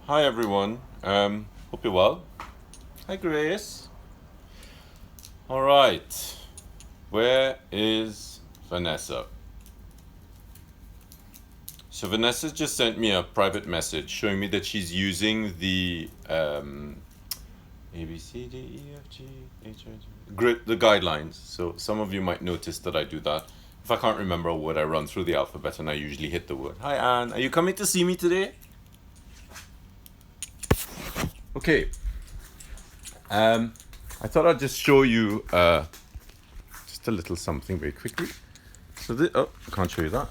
Hi everyone, hope you're well. Hi Grace. All right, where is Vanessa? So Vanessa just sent me a private message showing me that she's using the A, B, C, D, E, F, G, H, I, J, grid, the guidelines. So some of you might notice that I do that. If I can't remember a word, I run through the alphabet and I usually hit the word. Hi Anne, are you coming to see me today? Okay, I thought I'd just show you just a little something very quickly. So this, oh, I can't show you that.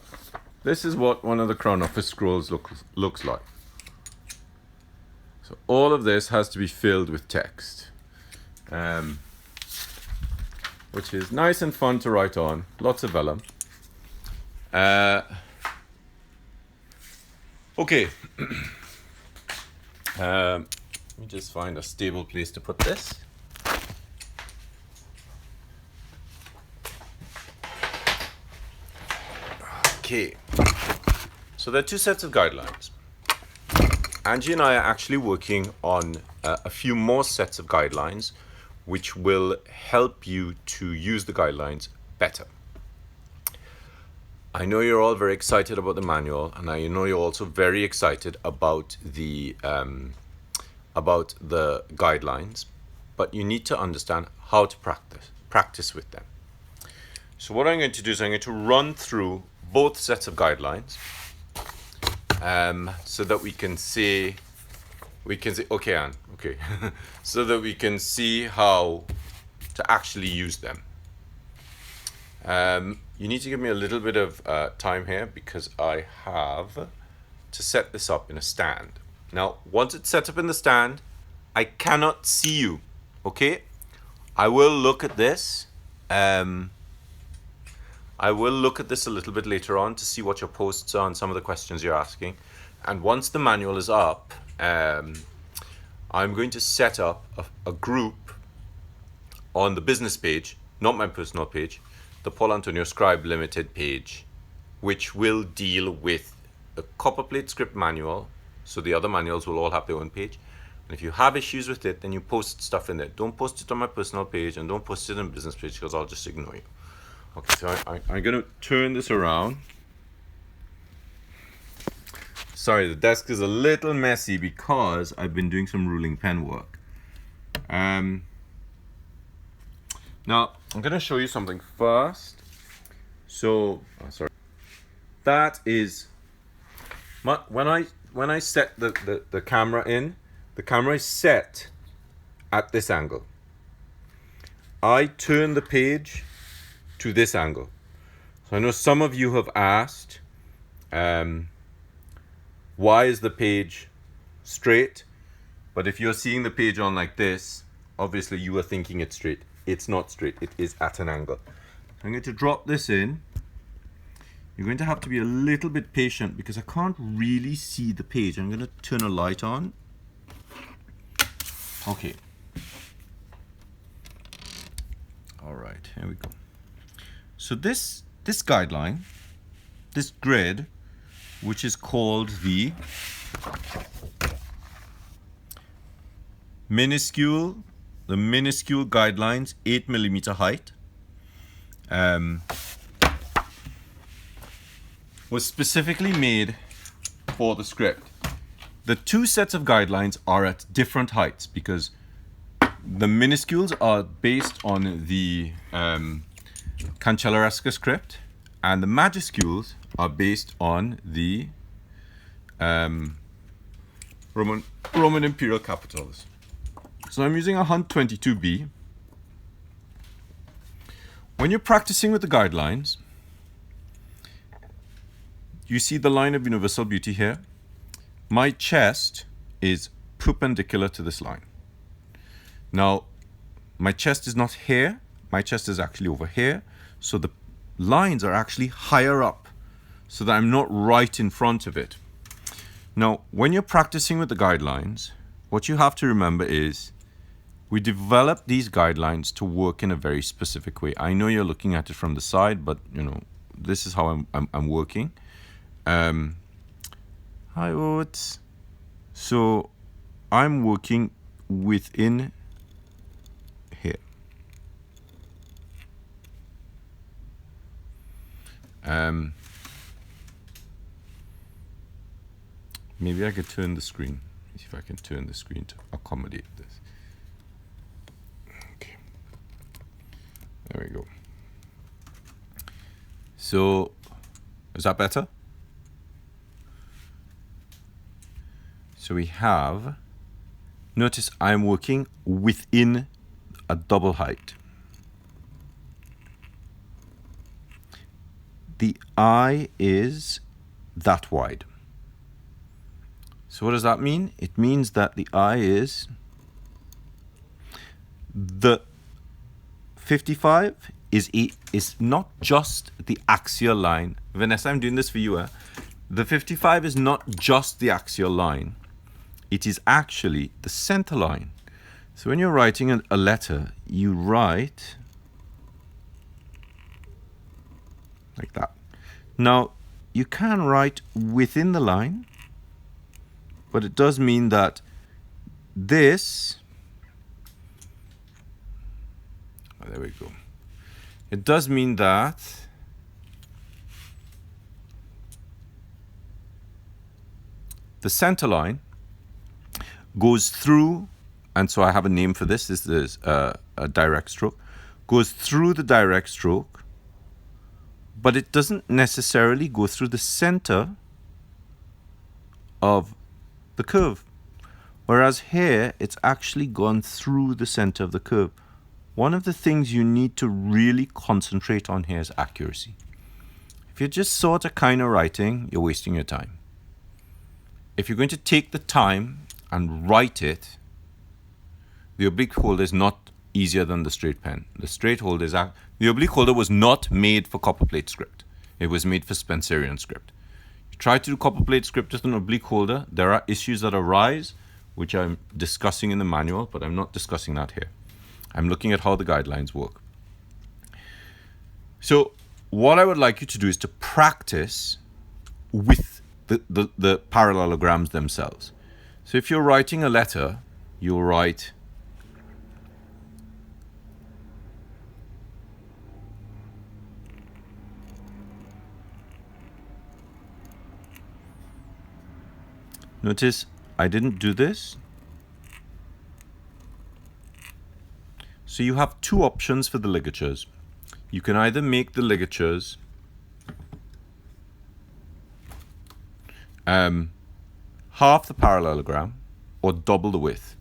This is what one of the Crown Office scrolls looks like. So all of this has to be filled with text, which is nice and fun to write on, lots of vellum. Okay. Let me just find a stable place to put this. Okay, so there are two sets of guidelines. Angie and I are actually working on a few more sets of guidelines which will help you to use the guidelines better. I know you're all very excited about the manual, and I know you're also very excited about the guidelines, but you need to understand how to practice with them. So what I'm going to do is I'm going to run through both sets of guidelines so that we can see, okay Anne, okay, so that we can see how to actually use them. You need to give me a little bit of time here because I have to set this up in a stand. Now, once it's set up in the stand, I cannot see you, okay? I will look at this. I will look at this a little bit later on to see what your posts are and some of the questions you're asking. And once the manual is up, I'm going to set up a group on the business page, not my personal page, the Paul Antonio Scribe Limited page, which will deal with the copperplate script manual. So the other manuals will all have their own page. And if you have issues with it, then you post stuff in there. Don't post it on my personal page and don't post it on the business page because I'll just ignore you. Okay, so I'm going to turn this around. Sorry, the desk is a little messy because I've been doing some ruling pen work. Now, I'm going to show you something first. So, sorry. That is, when I set the camera in, the camera is set at this angle. I turn the page to this angle. So I know some of you have asked, why is the page straight? But if you're seeing the page on like this, obviously you are thinking it's straight. It's not straight, it is at an angle. I'm going to drop this in. You're going to have to be a little bit patient because I can't really see the page. I'm going to turn a light on. Okay. All right, here we go. So this guideline, this grid, which is called the minuscule guidelines 8mm height, was specifically made for the script. The two sets of guidelines are at different heights because the minuscules are based on the Cancellaresca script and the majuscules are based on the Roman imperial capitals. So I'm using a Hunt 22B. When you're practicing with the guidelines, you see the line of universal beauty here. My chest is perpendicular to this line. Now, my chest is not here. My chest is actually over here. So the lines are actually higher up. so that I'm not right in front of it. Now, when you're practicing with the guidelines, what you have to remember is we develop these guidelines to work in a very specific way. I know you're looking at it from the side, but this is how I'm working. Hi, Oates. So I'm working within here. Maybe I could turn the screen. See if I can turn the screen to accommodate this. Okay. There we go. So, is that better? So we have, notice I'm working within a double height. The eye is that wide. So what does that mean? It means that the eye is the 55 is not just the axial line. Vanessa, I'm doing this for you. The 55 is not just the axial line. It is actually the center line. So when you're writing a letter, you write like that. Now, you can write within the line, but it does mean that this, there we go. It does mean that the center line goes through, and so I have a name for this. This is a direct stroke. Goes through the direct stroke, but it doesn't necessarily go through the center of the curve. Whereas here, it's actually gone through the center of the curve. One of the things you need to really concentrate on here is accuracy. If you're just sort of kind of writing, you're wasting your time. If you're going to take the time and write it, the oblique holder is not easier than the straight pen. The straight holder is, the oblique holder was not made for copperplate script. It was made for Spencerian script. You try to do copperplate script with an oblique holder, there are issues that arise, which I'm discussing in the manual, but I'm not discussing that here. I'm looking at how the guidelines work. So what I would like you to do is to practice with the parallelograms themselves. So if you're writing a letter, you'll write notice I didn't do this. So you have two options for the ligatures. You can either make the ligatures half the parallelogram or double the width.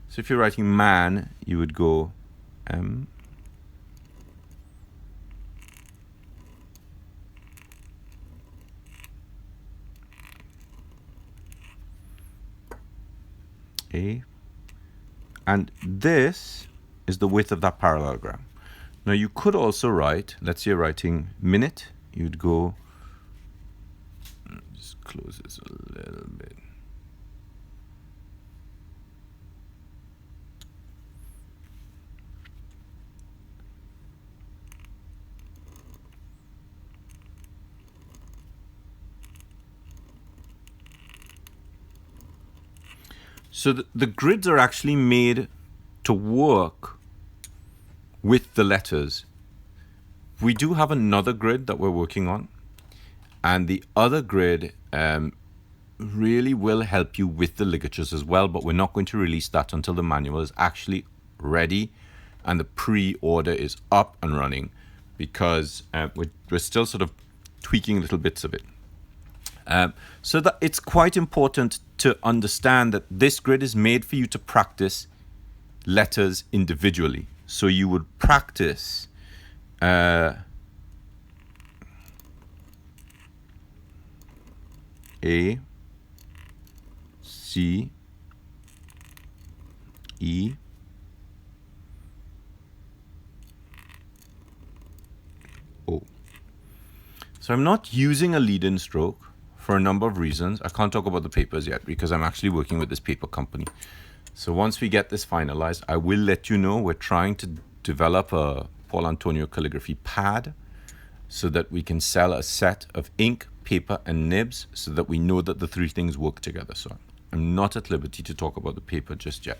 So if you're writing man, you would go M A, and this is the width of that parallelogram. Now you could also write, let's say you're writing minute, you'd go, just close this a little bit. So the grids are actually made to work with the letters. We do have another grid that we're working on, and the other grid really will help you with the ligatures as well, but we're not going to release that until the manual is actually ready and the pre-order is up and running, because we're still sort of tweaking little bits of it. So that it's quite important to understand that this grid is made for you to practice letters individually. So you would practice A, C, E, O. So I'm not using a lead-in stroke for a number of reasons. I can't talk about the papers yet because I'm actually working with this paper company. So once we get this finalized, I will let you know. We're trying to develop a Paul Antonio calligraphy pad so that we can sell a set of ink, paper, and nibs so that we know that the three things work together. So I'm not at liberty to talk about the paper just yet.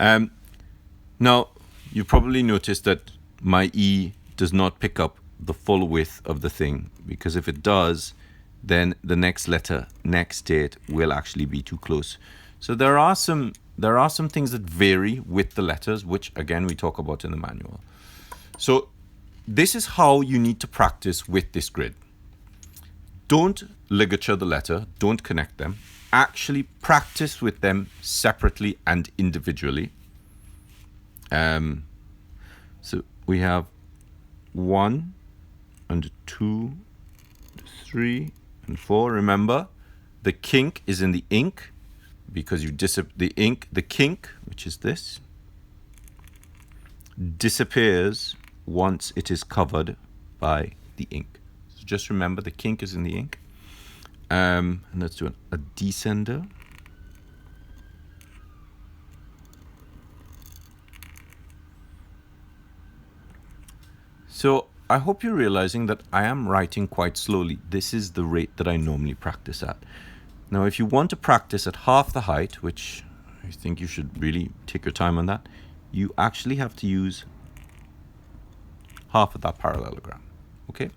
Now, you probably noticed that my E does not pick up the full width of the thing, because if it does, then the next letter, next date will actually be too close. So there are some things that vary with the letters, which again we talk about in the manual. So this is how you need to practice with this grid. Don't ligature the letter, don't connect them. Actually practice with them separately and individually. So we have 1 and 2, 3 and 4. Remember, the kink is in the ink because you the kink, which is this, disappears once it is covered by the ink. So just remember, the kink is in the ink. And let's do a descender. So I hope you're realizing that I am writing quite slowly. This is the rate that I normally practice at. Now, if you want to practice at half the height, which I think you should really take your time on that, you actually have to use half of that parallelogram, okay?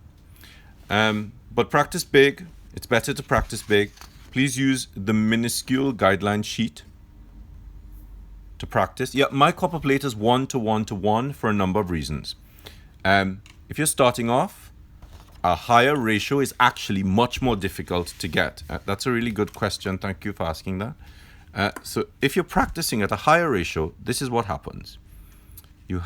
But practice big. It's better to practice big. Please use the minuscule guideline sheet to practice. Yeah, my copper plate is 1 to 1 to 1 for a number of reasons. If you're starting off, a higher ratio is actually much more difficult to get. That's a really good question. Thank you for asking that. So if you're practicing at a higher ratio, this is what happens. You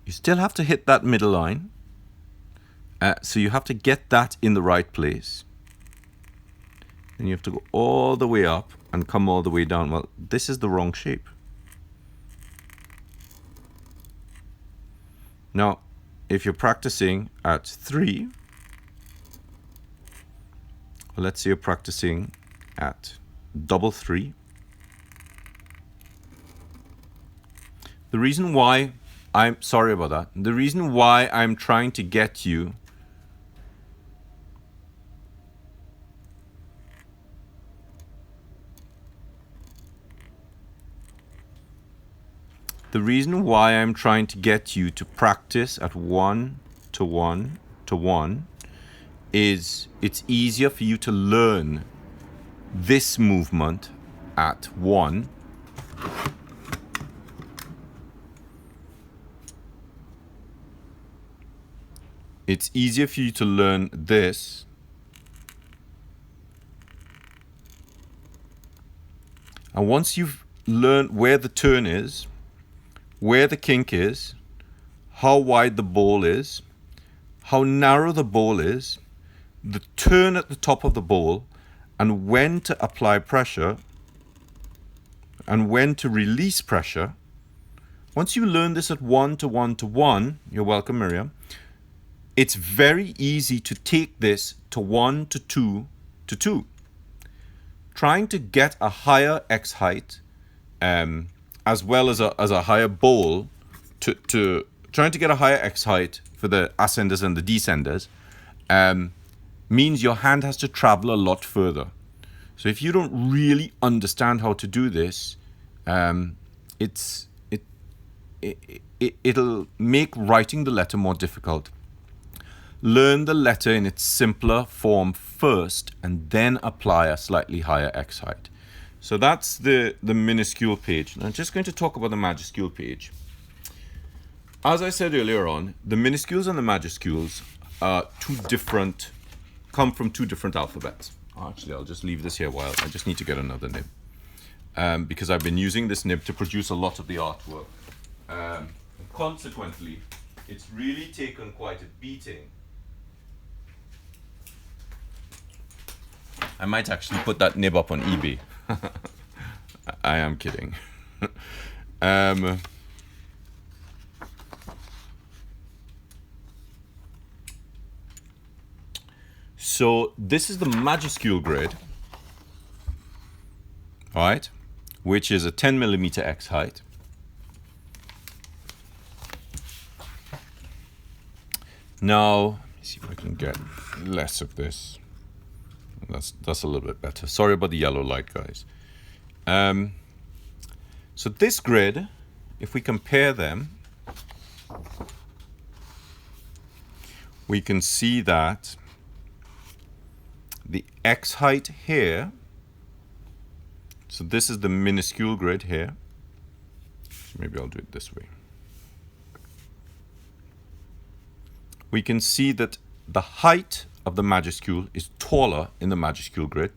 still have to hit that middle line. So you have to get that in the right place. And you have to go all the way up and come all the way down. Well, this is the wrong shape. Now, if you're practicing at 3, well, let's say you're practicing at double 3. The reason why I'm sorry about that. The reason why I'm trying to get you to practice at 1 to 1 to 1 is it's easier for you to learn this movement at 1. It's easier for you to learn this and once you've learned where the turn is, where the kink is, how wide the bowl is, how narrow the bowl is, the turn at the top of the bowl, and when to apply pressure and when to release pressure. Once you learn this at 1 to 1 to 1, you're welcome, Miriam, it's very easy to take this to 1 to 2 to 2. Trying to get a higher X height, as well as a higher bowl, trying to get a higher X height for the ascenders and the descenders, means your hand has to travel a lot further. So if you don't really understand how to do this, it'll make writing the letter more difficult. Learn the letter in its simpler form first and then apply a slightly higher X height. So that's the minuscule page. Now I'm just going to talk about the majuscule page. As I said earlier on, the minuscules and the majuscules are come from two different alphabets. Actually, I'll just leave this here a while. I just need to get another nib. Because I've been using this nib to produce a lot of the artwork. Consequently, it's really taken quite a beating. I might actually put that nib up on eBay. I am kidding. So this is the majuscule grid, all right, which is a 10 millimeter X height. Now, let me see if I can get less of this. That's a little bit better. Sorry about the yellow light, guys. So this grid, if we compare them, we can see that the X height here, so this is the minuscule grid here. So maybe I'll do it this way. We can see that the height of the majuscule is taller in the majuscule grid.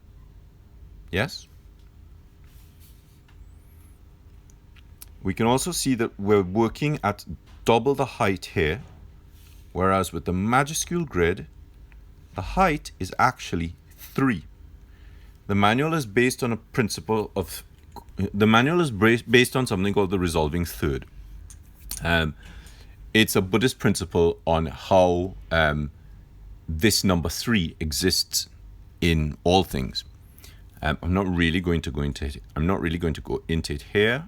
Yes? We can also see that we're working at double the height here, whereas with the majuscule grid, the height is actually 3. The manual is based on a principle of, based on something called the resolving third. It's a Buddhist principle on how this number 3 exists in all things. I'm not really going to go into it. I'm not really going to go into it here.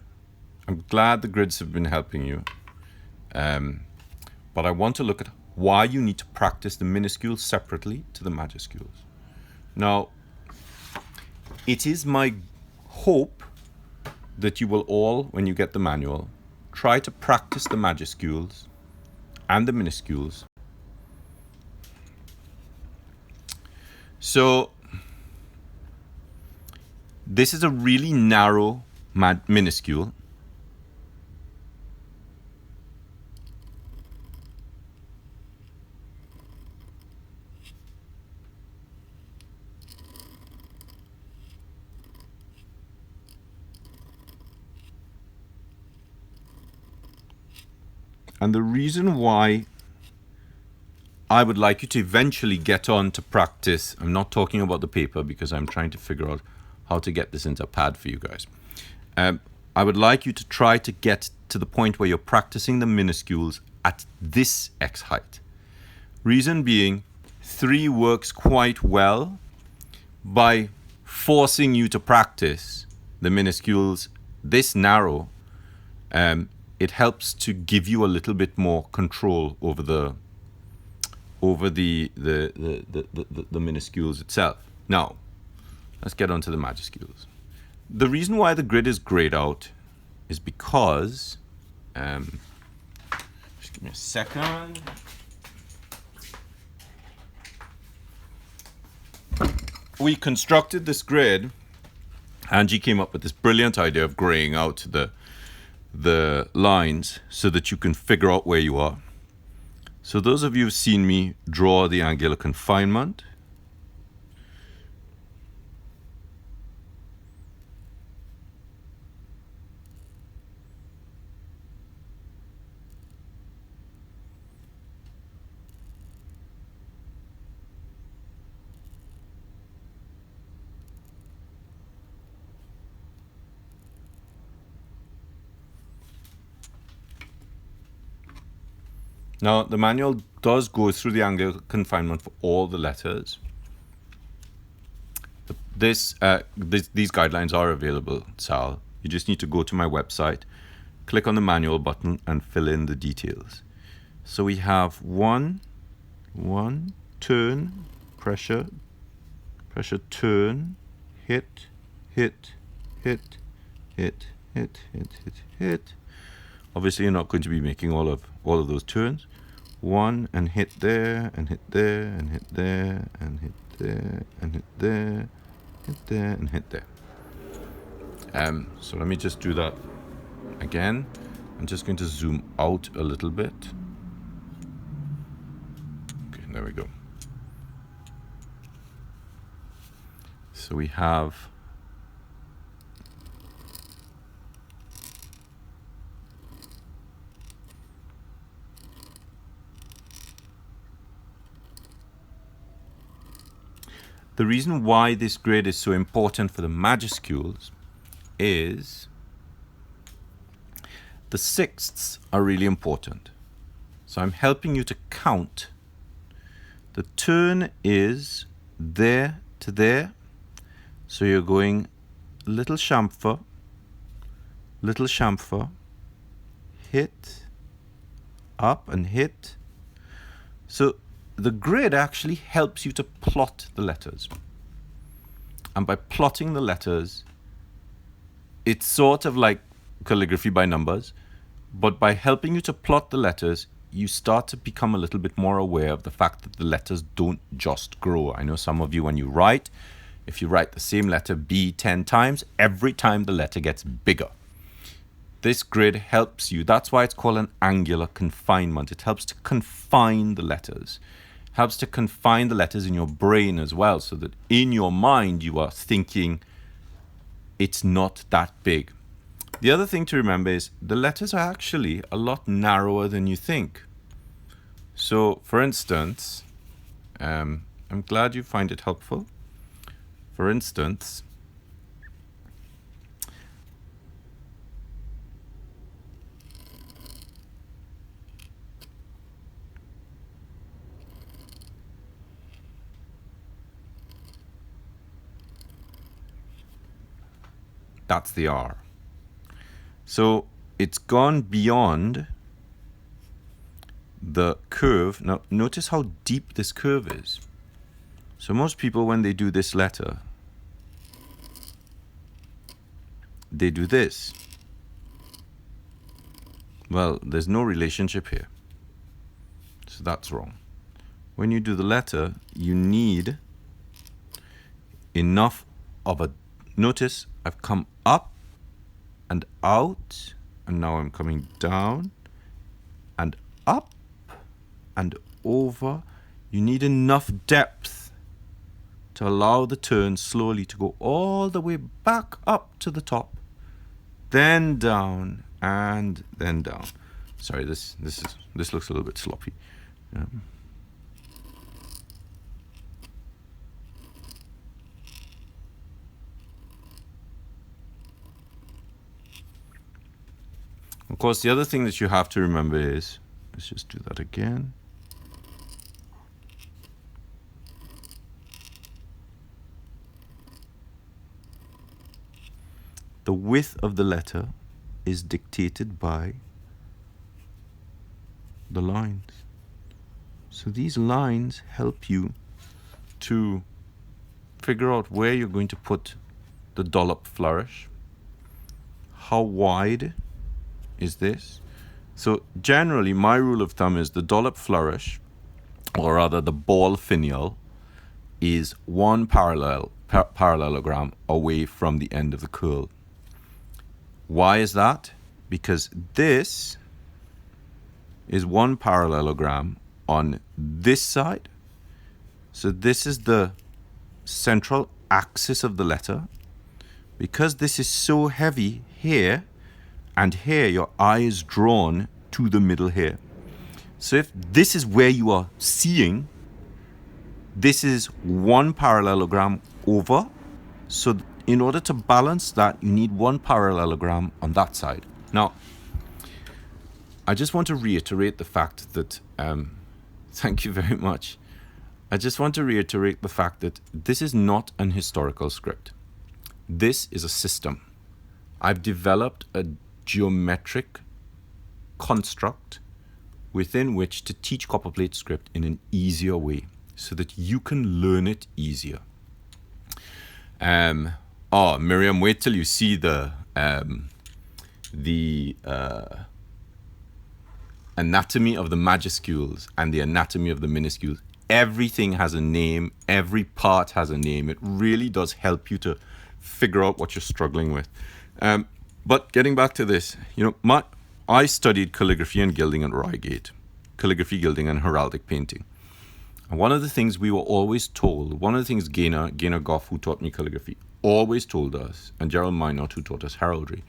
I'm glad the grids have been helping you. But I want to look at why you need to practice the minuscules separately to the majuscules. Now, it is my hope that you will all, when you get the manual, try to practice the majuscules and the minuscules. So, this is a really narrow minuscule. And the reason why I would like you to eventually get on to practice, I'm not talking about the paper because I'm trying to figure out how to get this into a pad for you guys. I would like you to try to get to the point where you're practicing the minuscules at this X height. Reason being, 3 works quite well by forcing you to practice the minuscules this narrow. It helps to give you a little bit more control over the minuscules itself. Now, let's get on to the majuscules. The reason why the grid is grayed out is because, just give me a second. We constructed this grid. Angie came up with this brilliant idea of graying out the lines so that you can figure out where you are. So those of you who've seen me draw the angular confinement, now, the manual does go through the angular confinement for all the letters. These guidelines are available, Sal. You just need to go to my website, click on the manual button, and fill in the details. So we have one, turn, pressure, turn, hit. Obviously, you're not going to be making all of those turns. 1 and hit there, and hit there, and hit there, and hit there, and hit there, hit there, and hit there. So let me just do that again. I'm just going to zoom out a little bit. Okay, there we go. So we have the reason why this grid is so important for the majuscules is the sixths are really important. So I'm helping you to count. The turn is there to there. So you're going little chamfer, hit, up and hit. So the grid actually helps you to plot the letters. And by plotting the letters, it's sort of like calligraphy by numbers, but by helping you to plot the letters, you start to become a little bit more aware of the fact that the letters don't just grow. I know some of you, when you write, if you write the same letter B 10 times, every time the letter gets bigger. This grid helps you. That's why it's called an angular confinement. It helps to confine the letters. It helps to confine the letters in your brain as well, so that in your mind you are thinking it's not that big. The other thing to remember is the letters are actually a lot narrower than you think. So, for instance, I'm glad you find it helpful. For instance, that's the R. So it's gone beyond the curve. Now, notice how deep this curve is. So most people, when they do this letter, they do this. Well, there's no relationship here. So that's wrong. When you do the letter, you need enough of a... Notice I've come up and out, and now I'm coming down and up and over. You need enough depth to allow the turn slowly to go all the way back up to the top, then down, and then down. Sorry, this looks a little bit sloppy. Of course, the other thing that you have to remember is, let's just do that again. The width of the letter is dictated by the lines. So these lines help you to figure out where you're going to put the dollop flourish. How wide is this? So generally, my rule of thumb is the dollop flourish, or rather the ball finial, is one parallelogram away from the end of the curl. Why is that? Because this is one parallelogram on this side. So this is the central axis of the letter. Because this is so heavy here and here, your eye is drawn to the middle here. So if this is where you are seeing, this is one parallelogram over. So in order to balance that, you need one parallelogram on that side. Now, I just want to reiterate the fact that, thank you very much. I just want to reiterate the fact that this is not an historical script. This is a system. I've developed a geometric construct within which to teach copperplate script in an easier way so that you can learn it easier. Miriam, wait till you see the anatomy of the majuscules and the anatomy of the minuscules. Everything has a name. Every part has a name. It really does help you to figure out what you're struggling with. But getting back to this, I studied calligraphy and gilding at Reigate, calligraphy, gilding, and heraldic painting. And one of the things we were always told, one of the things Gaynor Goff, who taught me calligraphy, always told us, and Gerald Minot, who taught us heraldry,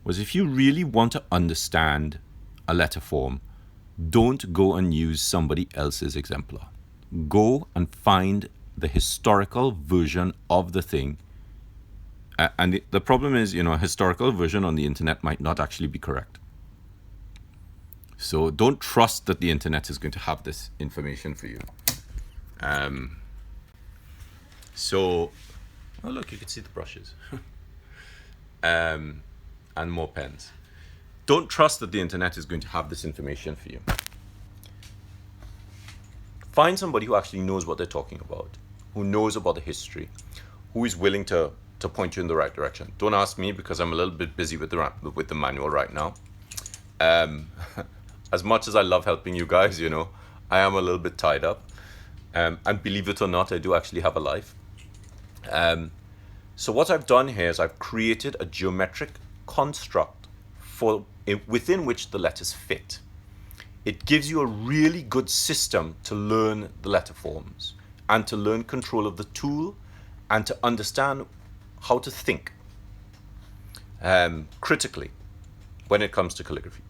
was if you really want to understand a letter form, don't go and use somebody else's exemplar. Go and find the historical version of the thing. And the problem is, a historical version on the internet might not actually be correct. So don't trust that the internet is going to have this information for you. So, oh look, you can see the brushes. And more pens. Don't trust that the internet is going to have this information for you. Find somebody who actually knows what they're talking about, who knows about the history, who is willing to point you in the right direction. Don't ask me because I'm a little bit busy with the manual right now. As much as I love helping you guys, you know, I am a little bit tied up. And believe it or not, I do actually have a life. So what I've done here is I've created a geometric construct within which the letters fit. It gives you a really good system to learn the letter forms and to learn control of the tool and to understand how to think critically when it comes to calligraphy.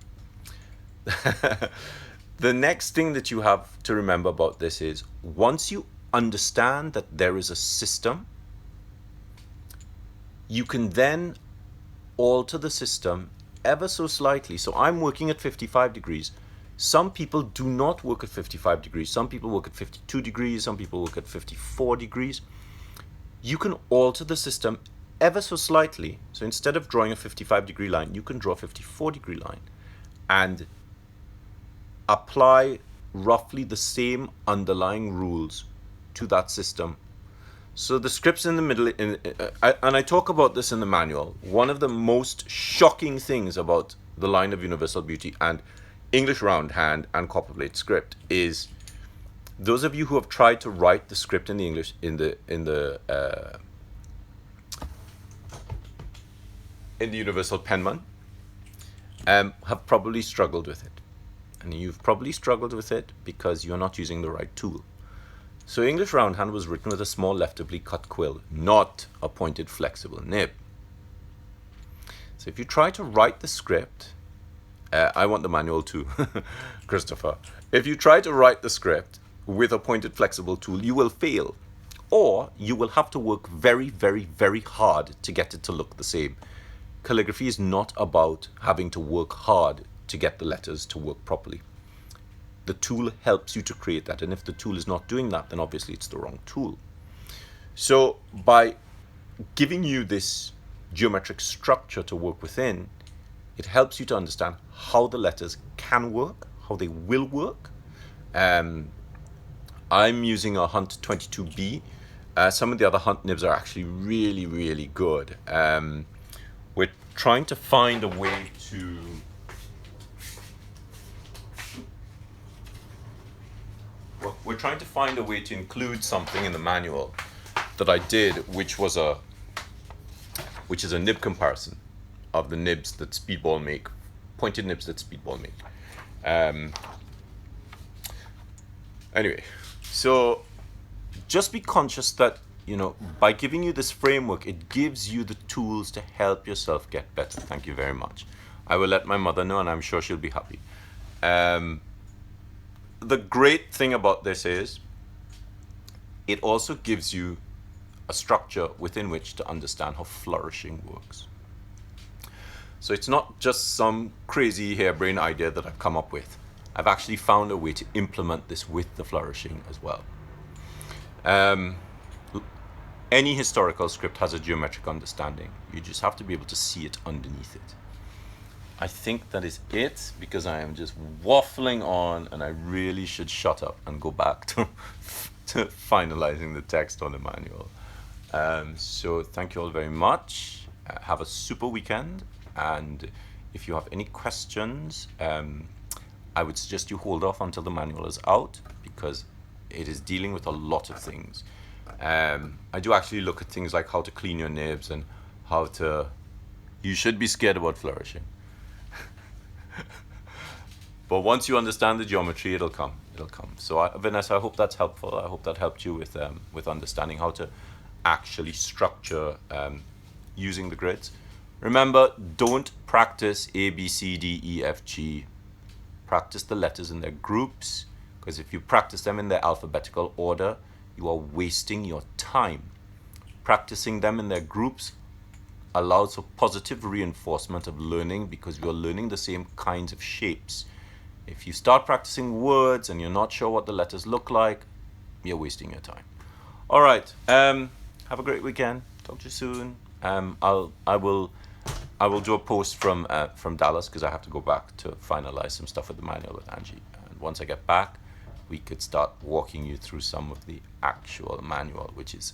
The next thing that you have to remember about this is once you understand that there is a system, you can then alter the system ever so slightly. So I'm working at 55 degrees. Some people do not work at 55 degrees. Some people work at 52 degrees. Some people work at 54 degrees. You can alter the system ever so slightly. So instead of drawing a 55 degree line, you can draw a 54 degree line and apply roughly the same underlying rules to that system. So the scripts in the middle, and I talk about this in the manual, one of the most shocking things about the line of universal beauty and English roundhand and copperplate script is those of you who have tried to write the script in the English in the universal penman have probably struggled with it. And you've probably struggled with it because you're not using the right tool. So English roundhand was written with a small left oblique cut quill, not a pointed flexible nib. So if you try to write the script, I want the manual too, Christopher. If you try to write the script with a pointed flexible tool, you will fail. Or you will have to work very, very, very hard to get it to look the same. Calligraphy is not about having to work hard to get the letters to work properly. The tool helps you to create that, and if the tool is not doing that, then obviously it's the wrong tool. So by giving you this geometric structure to work within, it helps you to understand how the letters can work, how they will work. I'm using a Hunt 22B. Some of the other Hunt nibs are actually really, really good. We're trying to find a way to include something in the manual that I did, which is a nib comparison of the nibs that Speedball make, pointed nibs that Speedball make. Anyway, so just be conscious that, you know, by giving you this framework, it gives you the tools to help yourself get better. Thank you very much. I will let my mother know, and I'm sure she'll be happy. The great thing about this is it also gives you a structure within which to understand how flourishing works. So it's not just some crazy harebrained idea that I've come up with. I've actually found a way to implement this with the flourishing as well. Any historical script has a geometric understanding. You just have to be able to see it underneath it. I think that is it, because I am just waffling on and I really should shut up and go back to finalizing the text on the manual. So thank you all very much. Have a super weekend, and if you have any questions, I would suggest you hold off until the manual is out, because it is dealing with a lot of things. I do actually look at things like how to clean your nibs and how to... You should be scared about flourishing. But once you understand the geometry, it'll come. So Vanessa, I hope that's helpful. I hope that helped you with understanding how to actually structure using the grids. Remember, don't practice A, B, C, D, E, F, G. Practice the letters in their groups, because if you practice them in their alphabetical order, you are wasting your time. Practicing them in their groups allows for positive reinforcement of learning, because you are learning the same kinds of shapes. If you start practicing words and you're not sure what the letters look like, you're wasting your time. All right. Have a great weekend. Talk to you soon. I will do a post from Dallas because I have to go back to finalize some stuff with the manual with Angie. And once I get back, we could start walking you through some of the actual manual, which is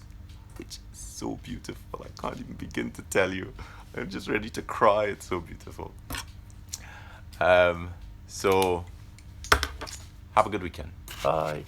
so beautiful. I can't even begin to tell you. I'm just ready to cry. It's so beautiful. So have a good weekend. Bye.